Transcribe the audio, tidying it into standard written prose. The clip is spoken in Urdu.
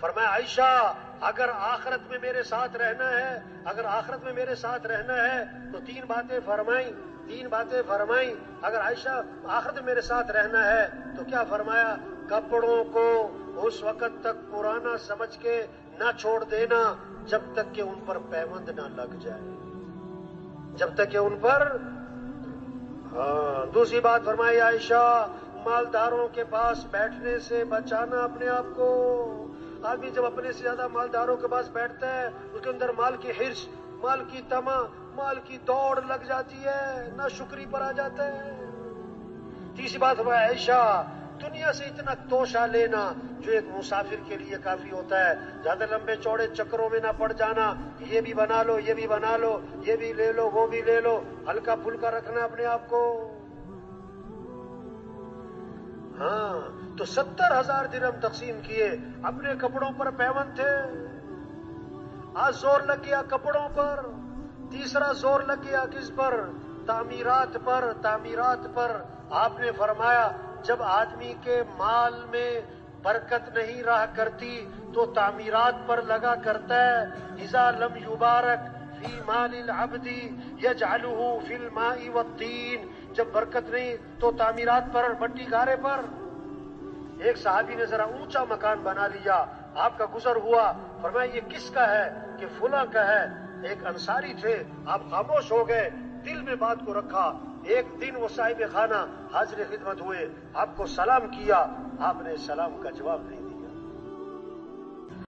فرمایا عائشہ اگر آخرت میں میرے ساتھ رہنا ہے تو تین باتیں فرمائیں. اگر عائشہ آخرت میں میرے ساتھ رہنا ہے تو کیا فرمایا؟ کپڑوں کو اس وقت تک پرانا سمجھ کے نہ چھوڑ دینا جب تک کہ ان پر پیوند نہ لگ جائے. دوسری بات فرمائی عائشہ مالداروں کے پاس بیٹھنے سے بچانا اپنے آپ کو. آدمی جب اپنے سے زیادہ مالداروں کے پاس بیٹھتا ہے اس کے اندر مال کی حرص، مال کی طمع، مال کی دوڑ لگ جاتی ہے، ناشکری پر آ جاتا ہے. تیسری بات فرمایا عائشہ دنیا سے اتنا توشہ لینا جو ایک مسافر کے لیے کافی ہوتا ہے. زیادہ لمبے چوڑے چکروں میں نہ پڑ جانا، یہ بھی بنا لو، یہ بھی بنا لو، یہ بھی لے لو، وہ بھی لے لو، ہلکا پھلکا رکھنا اپنے آپ کو. ہاں تو 70,000 درہم تقسیم کیے، اپنے کپڑوں پر پیوند تھے. آج زور لگ گیا کپڑوں پر. تیسرا زور لگ گیا کس پر؟ تعمیرات پر. آپ نے فرمایا جب آدمی کے مال میں برکت نہیں رہا کرتی تو تعمیرات پر لگا کرتا ہے. اذا لم یبارک فی مال العبد یجعلہ فی الماء والطین. جب برکت نہیں تو تعمیرات پر، مٹی گارے پر. ایک صحابی نے ذرا اونچا مکان بنا لیا، آپ کا گزر ہوا، فرمایا یہ کس کا ہے؟ کہ فلاں کا ہے. ایک انصاری تھے، آپ خاموش ہو گئے، دل میں بات کو رکھا. ایک دن وہ صاحب خانہ حاضر خدمت ہوئے، آپ کو سلام کیا، آپ نے سلام کا جواب نہیں